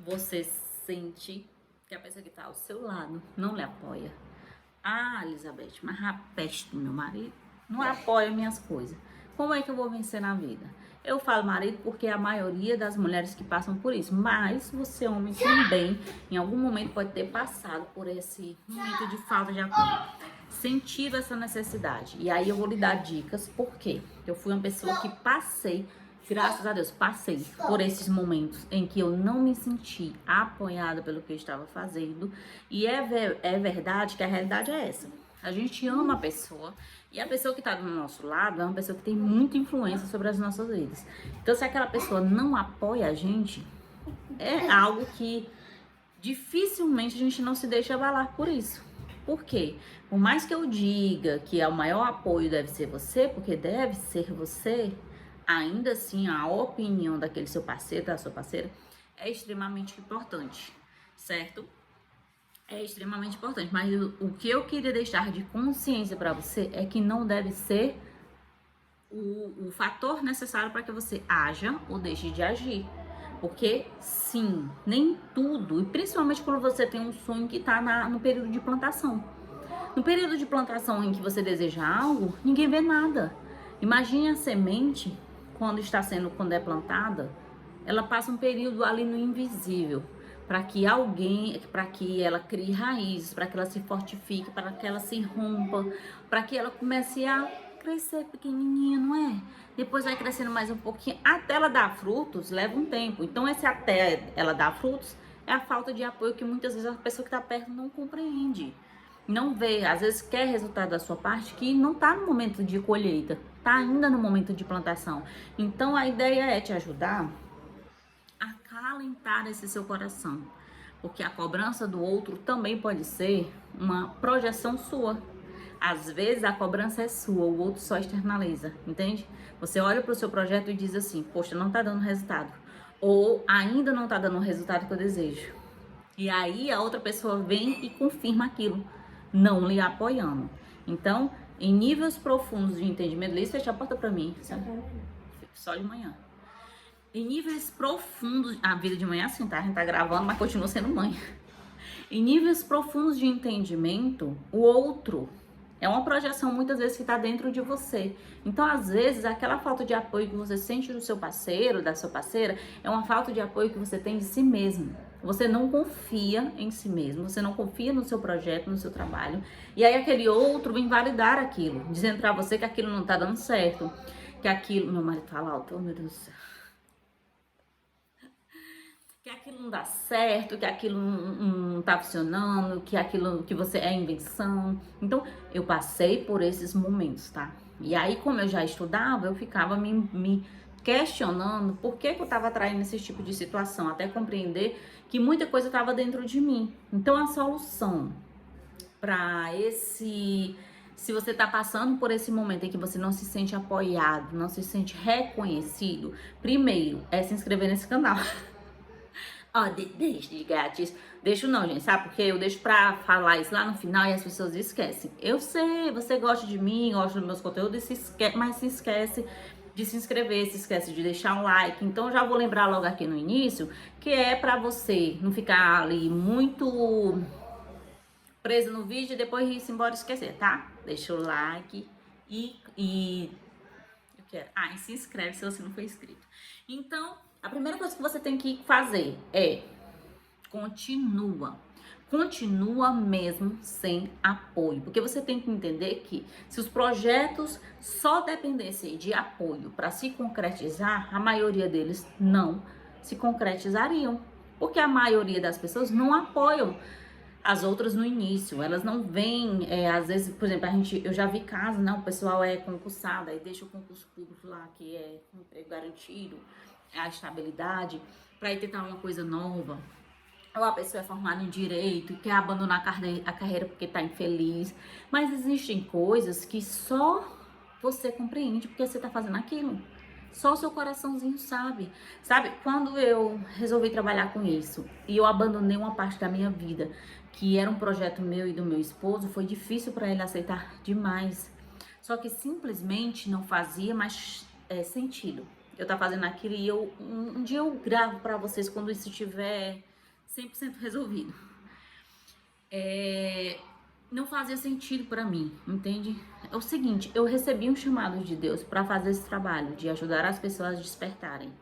você sente que a pessoa que está ao seu lado não lhe apoia. Ah, Elizabeth, mas a peste do meu marido não apoia minhas coisas. Como é que eu vou vencer na vida? Eu falo marido porque a maioria das mulheres que passam por isso, mas você, homem, também, em algum momento pode ter passado por esse momento de falta de apoio, sentido essa necessidade. E aí eu vou lhe dar dicas, porque eu fui uma pessoa que passei, graças a Deus, passei por esses momentos em que eu não me senti apoiada pelo que eu estava fazendo. E é verdade que a realidade é essa. A gente ama a pessoa e a pessoa que está do nosso lado é uma pessoa que tem muita influência sobre as nossas vidas. Então, se aquela pessoa não apoia a gente, é algo que dificilmente a gente não se deixa abalar por isso. Por quê? Por mais que eu diga que o maior apoio deve ser você, porque deve ser você, ainda assim a opinião daquele seu parceiro, da sua parceira, é extremamente importante, certo? É extremamente importante, mas o que eu queria deixar de consciência para você é que não deve ser o fator necessário para que você haja ou deixe de agir. Porque sim, nem tudo, e principalmente quando você tem um sonho que está no período de plantação. No período de plantação em que você deseja algo, ninguém vê nada. Imagine a semente quando é plantada, ela passa um período ali no invisível, para que ela crie raízes, para que ela se fortifique, para que ela se rompa, para que ela comece a crescer pequenininha, não é? Depois vai crescendo mais um pouquinho, até ela dar frutos, leva um tempo. Então esse até ela dar frutos é a falta de apoio que muitas vezes a pessoa que está perto não compreende. Não vê, às vezes quer resultado da sua parte que não está no momento de colheita, está ainda no momento de plantação. Então a ideia é te ajudar acalentar esse seu coração, porque a cobrança do outro também pode ser uma projeção sua. Às vezes a cobrança é sua, o outro só externaliza, entende? Você olha para o seu projeto e diz assim, poxa, não tá dando resultado, ou ainda não tá dando o resultado que eu desejo. E aí a outra pessoa vem e confirma aquilo, não lhe apoiando. Então, em níveis profundos de entendimento, Liz, fecha a porta para mim, sabe? Só de manhã. Em níveis profundos, a vida de manhã é assim, tá? A gente tá gravando, mas continua sendo mãe. Em níveis profundos de entendimento, o outro é uma projeção muitas vezes que está dentro de você. Então, às vezes, aquela falta de apoio que você sente do seu parceiro, da sua parceira, é uma falta de apoio que você tem de si mesmo. Você não confia em si mesmo, você não confia no seu projeto, no seu trabalho. E aí aquele outro vem validar aquilo, dizendo pra você que aquilo não tá dando certo, que aquilo... Meu marido fala alto, oh meu Deus do céu. Que aquilo não dá certo, que aquilo não tá funcionando, que aquilo que você é invenção. Então, eu passei por esses momentos, tá? E aí, como eu já estudava, eu ficava me questionando por que eu tava atraindo esse tipo de situação, até compreender que muita coisa tava dentro de mim. Então, a solução para se você tá passando por esse momento em que você não se sente apoiado, não se sente reconhecido, primeiro é se inscrever nesse canal. Ó, deixa de gatos. Deixo não, gente, sabe? Porque eu deixo pra falar isso lá no final e as pessoas esquecem. Eu sei, você gosta de mim, gosta dos meus conteúdos, mas se esquece de se inscrever, se esquece de deixar um like. Então, já vou lembrar logo aqui no início que é pra você não ficar ali muito preso no vídeo e depois ir embora e esquecer, tá? Deixa o like e eu quero. Ah, e se inscreve se você não for inscrito. Então, a primeira coisa que você tem que fazer é continua. Continua mesmo sem apoio. Porque você tem que entender que se os projetos só dependessem de apoio para se concretizar, a maioria deles não se concretizariam. Porque a maioria das pessoas não apoiam as outras no início, elas não vêm, às vezes, por exemplo, eu já vi casos, né, o pessoal é concursado, aí deixa o concurso público lá, que é um emprego garantido, a estabilidade, para ir tentar uma coisa nova. Ou a pessoa é formada em direito e quer abandonar a carreira porque está infeliz. Mas existem coisas que só você compreende porque você está fazendo aquilo. Só o seu coraçãozinho sabe. Sabe, quando eu resolvi trabalhar com isso e eu abandonei uma parte da minha vida, que era um projeto meu e do meu esposo, foi difícil para ele aceitar demais. Só que simplesmente não fazia mais sentido. Eu tava fazendo aquilo e um dia eu gravo para vocês quando isso estiver 100% resolvido. Não fazia sentido para mim, entende? É o seguinte, eu recebi um chamado de Deus para fazer esse trabalho, de ajudar as pessoas a despertarem.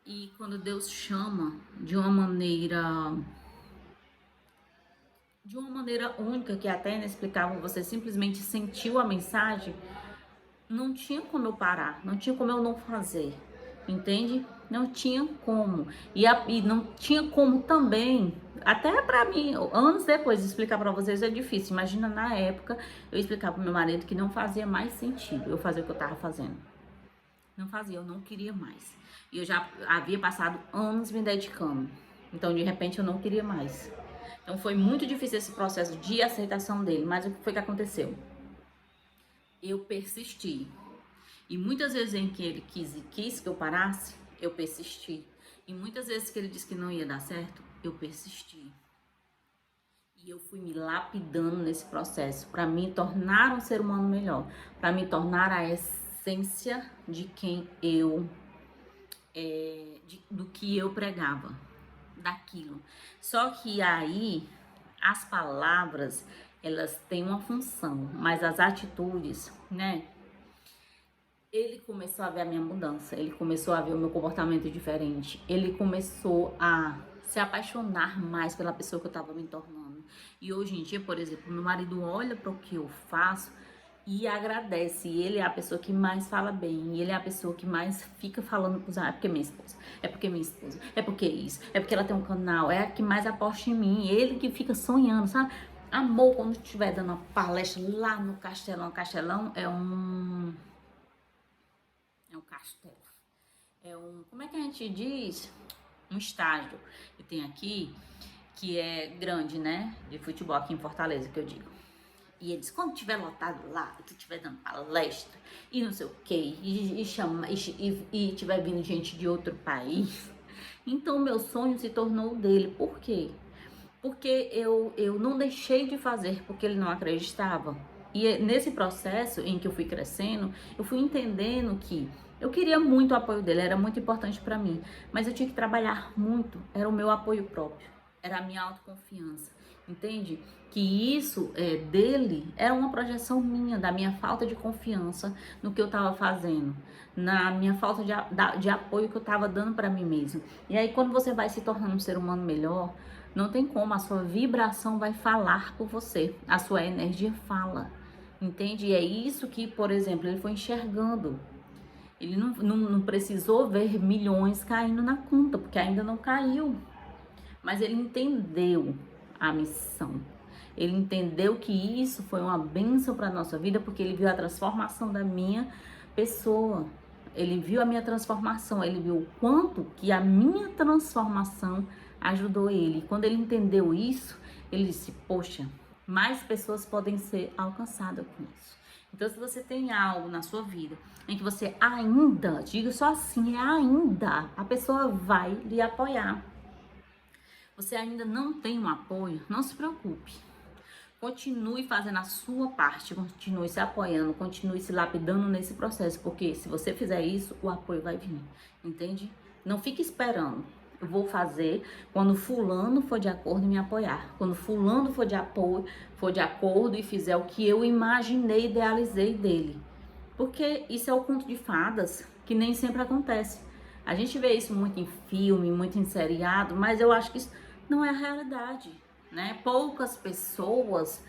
E quando Deus chama de uma maneira única, que até inexplicável, você simplesmente sentiu a mensagem, não tinha como eu parar, não tinha como eu não fazer, entende? Não tinha como. E não tinha como também, até pra mim, anos depois de explicar pra vocês é difícil. Imagina na época eu explicar pro meu marido que não fazia mais sentido eu fazer o que eu tava fazendo. Não fazia, eu não queria mais. E eu já havia passado anos me dedicando. Então, de repente, eu não queria mais. Então, foi muito difícil esse processo de aceitação dele. Mas o que foi que aconteceu? Eu persisti. E muitas vezes em que ele quis que eu parasse, eu persisti. E muitas vezes que ele disse que não ia dar certo, eu persisti. E eu fui me lapidando nesse processo para me tornar um ser humano melhor, para me tornar a essência de quem eu, do que eu pregava, daquilo. Só que aí as palavras, elas têm uma função, mas as atitudes, né? Ele começou a ver a minha mudança, ele começou a ver o meu comportamento diferente, ele começou a se apaixonar mais pela pessoa que eu estava me tornando. E hoje em dia, por exemplo, meu marido olha para o que eu faço e agradece. E ele é a pessoa que mais fala bem, e ele é a pessoa que mais fica falando pros é porque minha esposa, é porque minha esposa, é porque isso, é porque ela tem um canal, é a que mais aposta em mim, ele que fica sonhando, sabe? Amor, quando estiver dando uma palestra lá no Castelão, Castelão é um castelo. Como é que a gente diz? Um estádio que tem aqui, que é grande, né? De futebol aqui em Fortaleza, que eu digo. E eles, quando tiver lotado lá, e tu estiver dando palestra, e não sei o que, e tiver vindo gente de outro país, então meu sonho se tornou o dele. Por quê? Porque eu não deixei de fazer porque ele não acreditava. E nesse processo em que eu fui crescendo, eu fui entendendo que eu queria muito o apoio dele, era muito importante para mim, mas eu tinha que trabalhar muito, era o meu apoio próprio, era a minha autoconfiança, entende? Que isso dele era uma projeção minha, da minha falta de confiança no que eu estava fazendo, na minha falta de apoio que eu estava dando para mim mesmo. E aí quando você vai se tornando um ser humano melhor, não tem como, a sua vibração vai falar por você, a sua energia fala, entende? E é isso que, por exemplo, ele foi enxergando. Ele não precisou ver milhões caindo na conta, porque ainda não caiu. Mas ele entendeu a missão. Ele entendeu que isso foi uma bênção para a nossa vida, porque ele viu a transformação da minha pessoa. Ele viu a minha transformação, ele viu o quanto que a minha transformação ajudou ele. Quando ele entendeu isso, ele disse, poxa, mais pessoas podem ser alcançadas com isso. Então, se você tem algo na sua vida em que você ainda, diga só assim, ainda, a pessoa vai lhe apoiar. Você ainda não tem um apoio, não se preocupe. Continue fazendo a sua parte, continue se apoiando, continue se lapidando nesse processo, porque se você fizer isso, o apoio vai vir, entende? Não fique esperando. Eu vou fazer quando fulano for de acordo em me apoiar. Quando fulano for de apoio, for de acordo e fizer o que eu imaginei, idealizei dele. Porque isso é o conto de fadas que nem sempre acontece. A gente vê isso muito em filme, muito em seriado, mas eu acho que isso não é a realidade, né? Poucas pessoas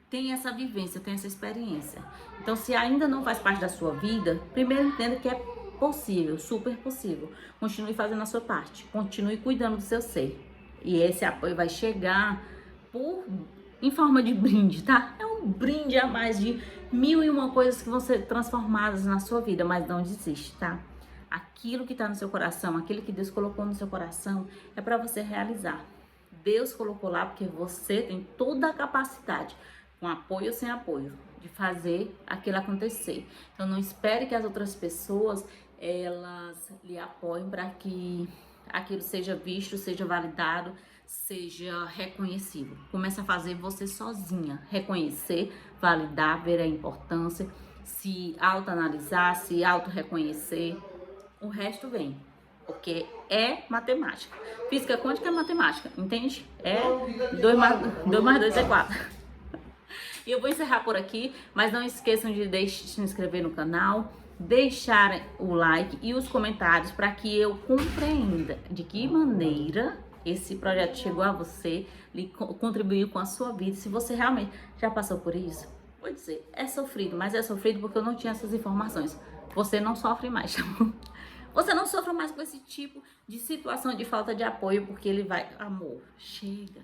têm essa vivência, têm essa experiência. Então, se ainda não faz parte da sua vida, primeiro entenda que é possível, super possível. Continue fazendo a sua parte, continue cuidando do seu ser. E esse apoio vai chegar em forma de brinde, tá? É um brinde a mais de 1001 coisas que vão ser transformadas na sua vida, mas não desiste, tá? Aquilo que tá no seu coração, aquilo que Deus colocou no seu coração, é para você realizar. Deus colocou lá porque você tem toda a capacidade, com apoio ou sem apoio, de fazer aquilo acontecer. Então não espere que as outras pessoas elas lhe apoiem para que aquilo seja visto, seja validado, seja reconhecido. Comece a fazer você sozinha, reconhecer, validar, ver a importância, se autoanalisar, se auto-reconhecer. O resto vem. Porque é matemática. Física quântica é matemática, entende? É 2 mais 2 é 4. E eu vou encerrar por aqui, mas não esqueçam de se inscrever no canal, deixar o like e os comentários para que eu compreenda de que maneira esse projeto chegou a você, contribuiu com a sua vida. Se você realmente já passou por isso, vou dizer, é sofrido, mas é sofrido porque eu não tinha essas informações. Você não sofre mais, tá bom? Você não sofre mais com esse tipo de situação de falta de apoio, porque ele vai... Amor, chega,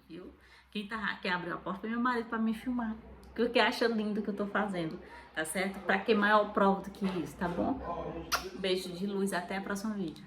viu? Quem abriu a porta foi meu marido pra me filmar. Porque acha lindo o que eu tô fazendo, tá certo? Pra que maior prova do que isso, tá bom? Beijo de luz, até o próximo vídeo.